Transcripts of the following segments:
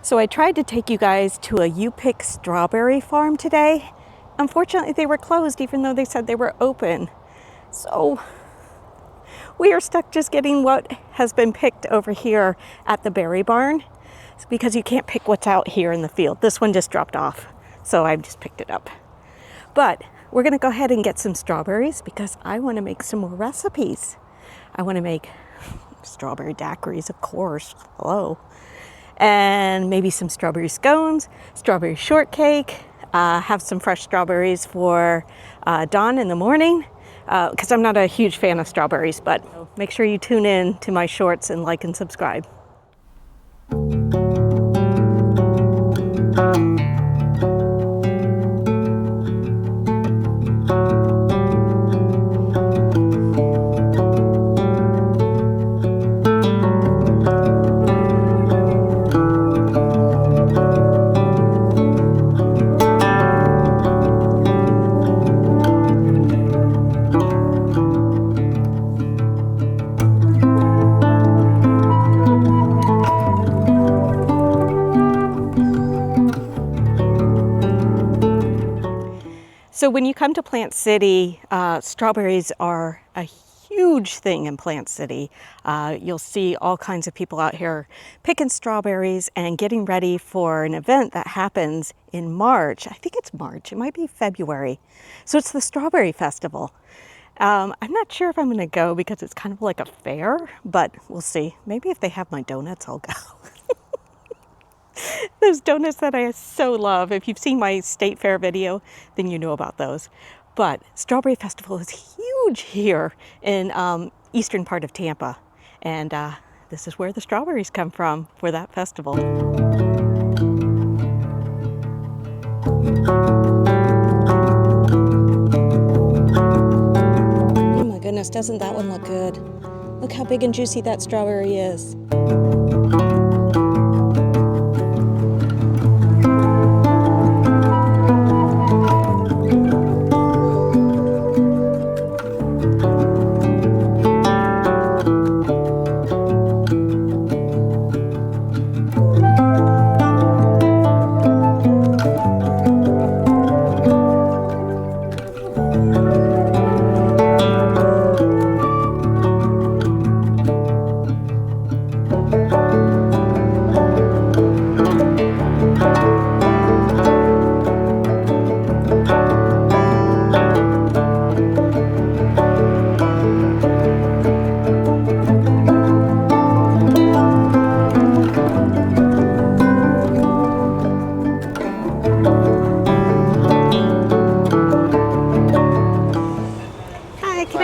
So I tried to take you guys to a You Pick strawberry farm today. Unfortunately, they were closed even though they said they were open. So we are stuck just getting what has been picked over here at the berry barn. It's because you can't pick what's out here in the field. This one just dropped off, so I've just picked it up. But we're gonna go ahead and get some strawberries because I wanna make some more recipes. I wanna make strawberry daiquiris, of course, hello. And maybe some strawberry scones, strawberry shortcake, have some fresh strawberries for Dawn in the morning, because I'm not a huge fan of strawberries, but make sure you tune in to my shorts and like and subscribe. So when you come to Plant City, strawberries are a huge thing in Plant City. You'll see all kinds of people out here picking strawberries and getting ready for an event that happens in March. I think it's March, it might be February. So it's the Strawberry Festival. I'm not sure if I'm gonna go because it's kind of like a fair, but we'll see. Maybe if they have my donuts, I'll go. Those donuts that I so love. If you've seen my state fair video, then you know about those. But Strawberry Festival is huge here in eastern part of Tampa. And this is where the strawberries come from for that festival. Oh my goodness, doesn't that one look good? Look how big and juicy that strawberry is.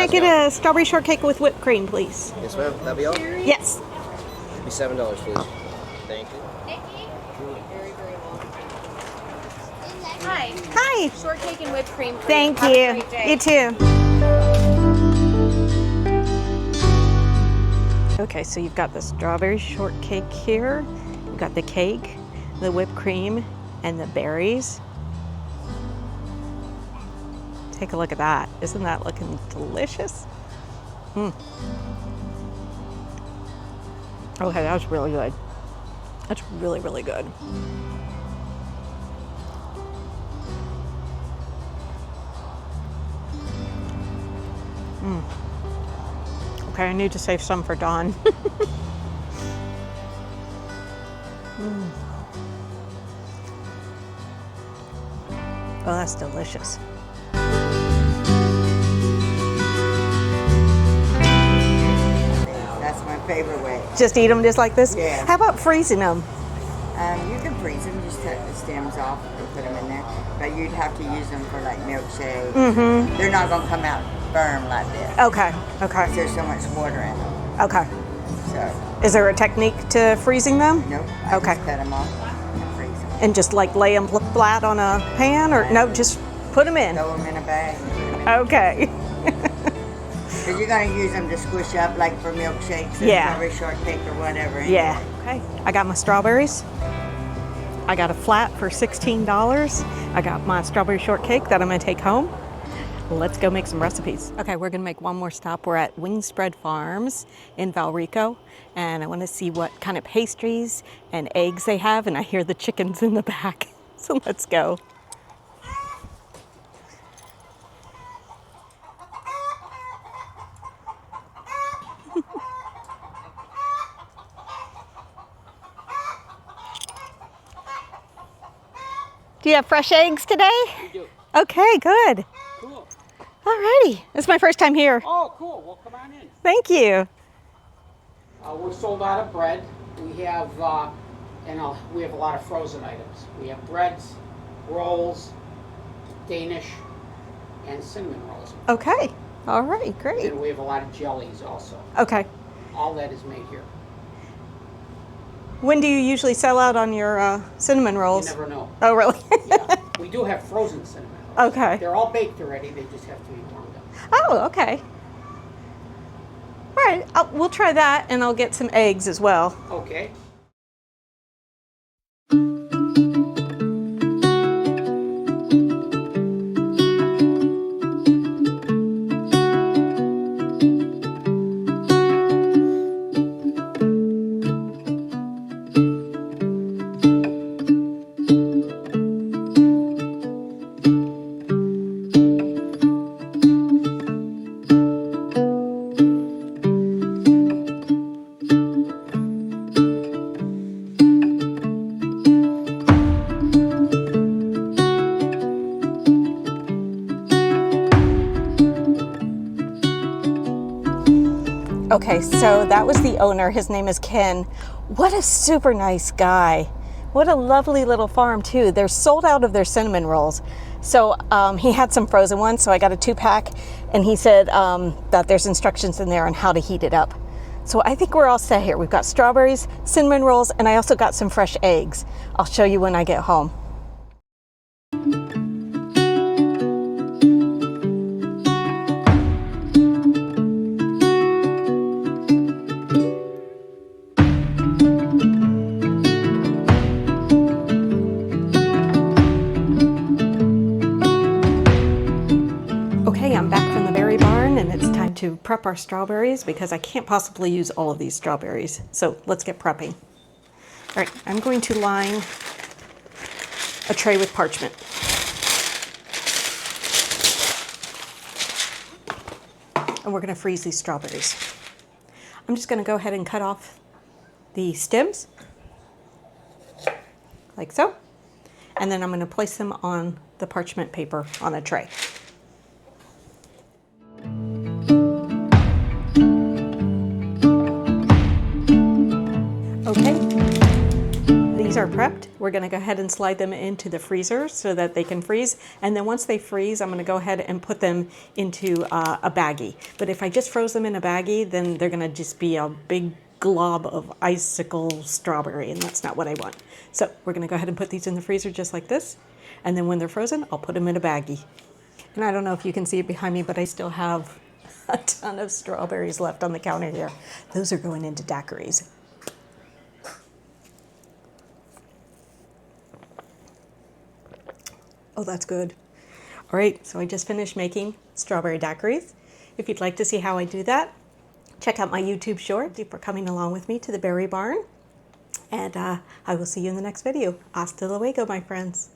Get a strawberry shortcake with whipped cream, please. Yes, ma'am. That'll be all? Yes. It'll be $7, please. Thank you. Very, very well. Hi. Hi. Shortcake and whipped cream, please. Thank Have you. a great day. You too. Okay, so you've got the strawberry shortcake here. You've got the cake, the whipped cream, and the berries. Take a look at that. Isn't that looking delicious? Okay, that was really good. That's really, really good. Okay, I need to save some for Dawn. Oh, that's delicious. That's my favorite way. Just eat them just like this? Yeah. How about freezing them? You can freeze them, just take the stems off and put them in there. But you'd have to use them for like milkshake. Mm-hmm. They're not going to come out firm like this. Okay, okay, There's so much water in them. okay. So, Is there a technique to freezing them? nope. I Okay. just cut them off and freeze them. And just like lay them flat on a pan, or no, just put them in? Throw them in a bag and put them in. Okay. Because you're going to use them to squish up, like for milkshakes and Yeah. strawberry shortcake or whatever. Yeah. Okay. I got my strawberries. I got a flat for $16. I got my strawberry shortcake that I'm going to take home. Let's go make some recipes. Okay, we're going to make one more stop. We're at Wingspread Farms in Valrico, and I want to see what kind of pastries and eggs they have, and I hear the chickens in the back. So let's go. Do you have fresh eggs today? We do. Okay, good. Cool. Alrighty. It's my first time here. Oh, cool. Well, come on in. Thank you. We're sold out of bread. We have, we have a lot of frozen items. We have breads, rolls, Danish, and cinnamon rolls. Okay. All right, great. And we have a lot of jellies also. Okay. All that is made here. When do you usually sell out on your cinnamon You rolls? never know. Oh, really? Yeah. We do have frozen cinnamon rolls. Okay. They're all baked already. They just have to be warmed up. Oh, okay. All right, we'll try that, and I'll get some eggs as well. Okay. Okay, so that was the owner. His name is Ken. What a super nice guy. What a lovely little farm too. They're sold out of their cinnamon rolls. So he had some frozen ones, so I got a 2-pack, and he said that there's instructions in there on how to heat it up. So I think we're all set here. We've got strawberries, cinnamon rolls, and I also got some fresh eggs. I'll show you when I get home. Okay, I'm back from the berry barn, and it's time to prep our strawberries because I can't possibly use all of these strawberries. So let's get prepping. All right, I'm going to line a tray with parchment. And we're going to freeze these strawberries. I'm just going to go ahead and cut off the stems, like so. And then I'm going to place them on the parchment paper on a tray. Okay, these are prepped. We're going to go ahead and slide them into the freezer so that they can freeze. And then once they freeze, I'm going to go ahead and put them into a baggie. But if I just froze them in a baggie, then they're going to just be a big glob of icicle strawberry, and that's not what I want. So we're going to go ahead and put these in the freezer just like this. And then when they're frozen, I'll put them in a baggie. And I don't know if you can see it behind me, but I still have a ton of strawberries left on the counter here. Those are going into daiquiris. Oh, that's good. All right, so I just finished making strawberry daiquiris. If you'd like to see how I do that, check out my YouTube short. Thank you for coming along with me to the berry barn. And I will see you in the next video. Hasta luego, my friends.